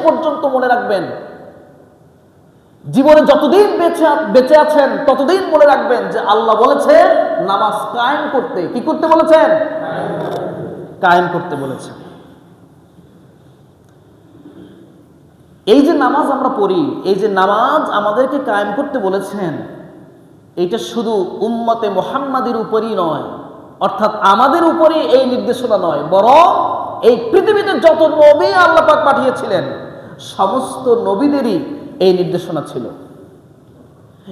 পর্যন্ত মনে রাখবেন, জীবনে যতদিন বেঁচে আছেন ততদিন মনে রাখবেন যে আল্লাহ বলেছেন নামাজ কায়েম করতে। কি করতে বলেছেন? কায়েম করতে বলেছেন। এই যে নামাজ আমরা পড়ি, এই যে নামাজ আমাদেরকে কায়েম করতে বলেছেন, এটা শুধু উম্মতে মুহাম্মাদের উপরই নয়, অর্থাৎ আমাদের উপরই এই নির্দেশনা নয়, বরং এই পৃথিবীতে যত নবী আল্লাহ পাক পাঠিয়েছিলেন সমস্ত নবীদেরই এই নির্দেশনা ছিল।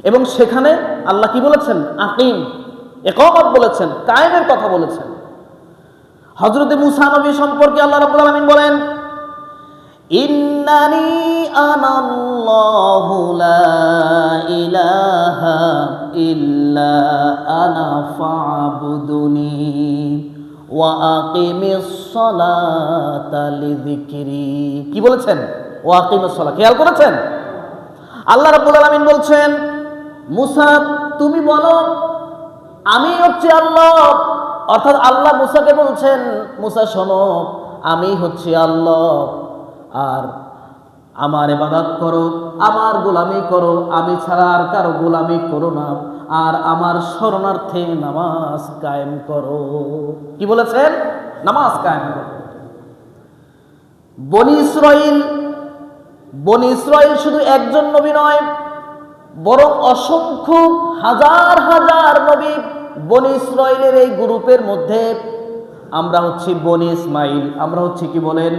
এবং সেখানে আল্লাহ কি বলেছেন? আকিম, ইকামত বলেছেন, কায়েমের কথা বলেছেন। হযরত মূসা নবী সম্পর্কে আল্লাহ রাব্বুল আলামিন বলেন, ইন্নানি আনাল্লাহু লা ইলাহা ইল্লা আনা ফা'বুদুনি ওয়া আকিমিস সালাতা লিযিকরি। কি বলেছেন? ওয়া আকিমিস সালাত। খেয়াল করেছেন? আল্লাহ রাব্বুল আলামিন বলছেন, মূসা তুমি বলো আমি হচ্ছে আল্লাহ। অর্থাৎ আল্লাহ মূসাকে বলছেন, মূসা শোনো, আমি হচ্ছে আল্লাহ, আর আমার ইবাদত করো, আমার গোলামি করো, আমি ছাড়া আর কারো গোলামি করো না, আর আমার শরণার্থে নামাজ কায়েম করো। কি বলেছেন? নামাজ কায়েম করো। বনি ইসরাইল শুধু একজন নবী নয়, বরং অসংখ্য হাজার হাজার নবী বনি ইসরাইলের এই গ্রুপের মধ্যে। আমরা হচ্ছি বনি ইসমাইল। আমরা হচ্ছে কি বলেন?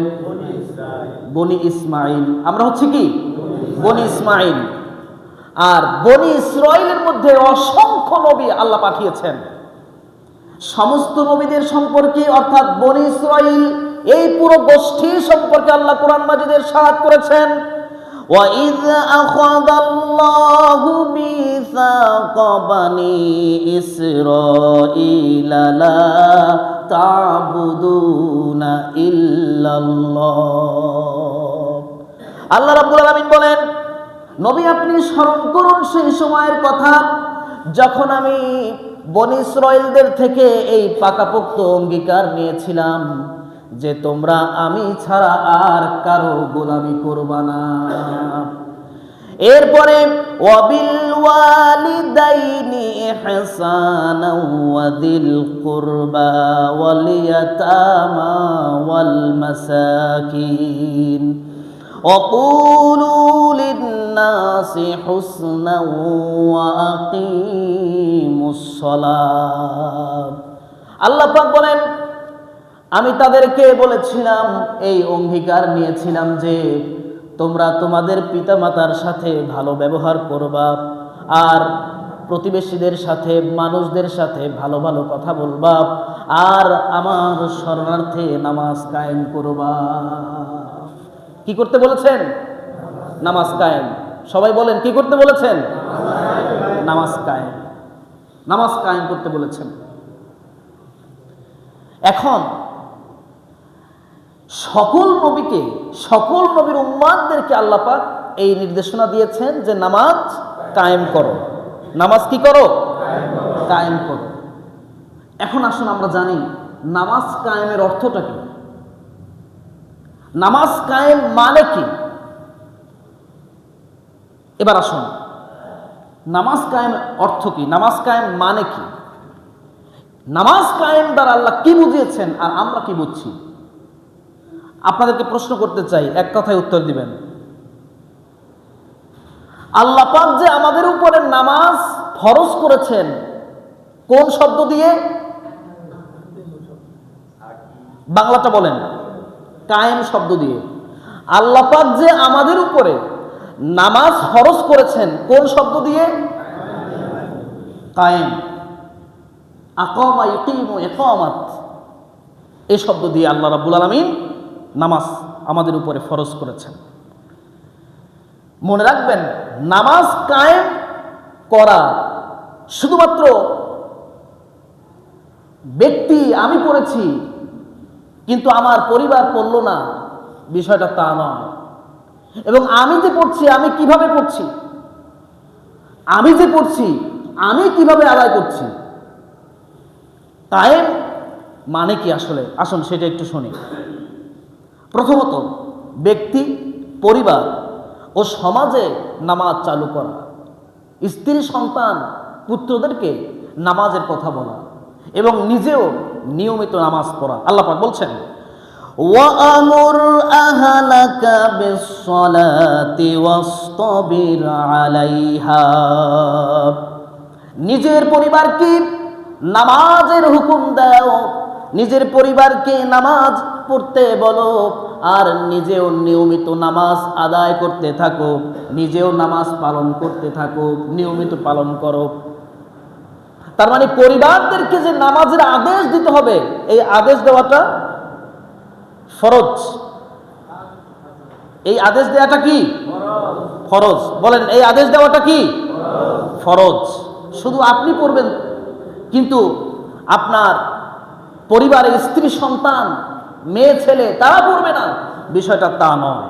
বনি ইসমাইল। আমরা হচ্ছে কি? বনি ইসমাইল। আর বনি ইসরাইলের মধ্যে অসংখ্য নবী আল্লাহ পাঠিয়েছেন। সমস্ত নবীদের সম্পর্কে, অর্থাৎ বনি ইসরাইল এই পুরো গোষ্ঠী সম্পর্কে আল্লাহ কোরআন মাজিদে ইরশাদ করেছেন, وَإِذْ أَخَذَ اللَّهُ مِيثَاقَ بَنِي إِسْرَائِيلَ لَا تَعْبُدُونَ إِلَّا اللَّهَ। আল্লাহ রাব্বুল আলামিন বলেন, নবী আপনি স্মরণ করুন সেই সময়ের কথা যখন আমি বনি ইসরাইলদের থেকে এই পাকাপোক্ত অঙ্গীকার নিয়েছিলাম যে তোমরা আমি ছাড়া আর কারো গোলামি করবা না। এরপরে ওয়াবিল ওয়ালিদাইনি ইহসানা ওয়া যিল কুরবা ওয়াল ইয়াতামা ওয়াল মাসাকিন ওয়া কুলু লিন-নাসি হুসনা ওয়া আকিমুস সালাত। আল্লাহ পাক বলেন, আমি তাদেরকে বলেছিলাম, এই অঙ্গীকার নিয়েছিলাম যে তোমরা তোমাদের পিতামাতার সাথে ভালো ব্যবহার করবা, আর প্রতিবেশীদের সাথে, মানুষদের সাথে ভালো ভালো কথা বলবা, আর আমার শরণার্থে নামাজ কায়েম করবা। কি করতে বলেছেন? নামাজ কায়েম। সবাই বলেন, কি করতে বলেছেন? নামাজ কায়েম। নামাজ কায়েম করতে বলেছেন। এখন সকল নবীকে, সকল নবীর উম্মাতদেরকে আল্লাহ পাক এই নির্দেশনা দিয়েছেন যে নামাজ কায়েম করো। নামাজ কি করো? কায়েম করো। এখন আসুন আমরা জানি নামাজ কায়েমের অর্থটা কি, নামাজ কায়েম মানে কি। এবার আসুন, নামাজ কায়েম অর্থ কি, নামাজ কায়েম মানে কি, নামাজ কায়েম দ্বারা আল্লাহ কি বুঝিয়েছেন আর আমরা কি বুঝছি। আপনাদেরকে প্রশ্ন করতে চাই, এক কথায় উত্তর দিবেন। আল্লাহ পাক যে আমাদের উপরে নামাজ ফরজ করেছেন কোন শব্দ দিয়ে? বাংলাটা বলেন। কায়েম শব্দ দিয়ে। আল্লাহ পাক যে আমাদের উপরে নামাজ ফরজ করেছেন কোন শব্দ দিয়ে? কায়েম। আকামা ইকিমু ইকামাত, এই শব্দ দিয়ে আল্লাহ রাব্বুল আলামিন নামাজ আমাদের উপরে ফরজ করেছেন। মনে রাখবেন, নামাজ কায়েম করা শুধুমাত্র ব্যক্তি আমি পড়েছি কিন্তু আমার পরিবার পড়ল না, বিষয়টা তা নয়। এবং আমি যে পড়ছি, আমি কিভাবে পড়ছি, আমি যে পড়ছি আমি কিভাবে আদায় করছি, কায়েম মানে কি আসলে? আসুন সেটা একটু শুনি। প্রথমত, ব্যক্তি পরিবার ও সমাজে নামাজ চালু করা, স্ত্রী সন্তান পুত্রদেরকে নামাজের কথা বলা এবং নিজেও নিয়মিত নামাজ পড়া। আল্লাহ পাক বলছেন, ওয়া'আমুর আহলাকা বিস-সালাতি ওয়াসতাবির আলাইহা। নিজের পরিবারকে নামাজের হুকুম দাও, নিজের পরিবারকে নামাজ পড়তে বলো, আর নিজেও নিয়মিত নামাজ আদায় করতে থাকো, নিজেও নামাজ পালন করতে থাকো, নিয়মিত পালন করো। তার মানে পরিবারদেরকে যে নামাজের আদেশ দিতে হবে, এই আদেশ দেওয়াটা ফরজ। এই আদেশ দেওয়াটা কি ফরজ? বলেন, এই আদেশ দেওয়াটা কি ফরজ? শুধু আপনি পড়বেন, কিন্তু আপনার পরিবারের স্ত্রী সন্তান মেয়ে ছেলে তারা পড়বে না, বিষয়টা তা নয়।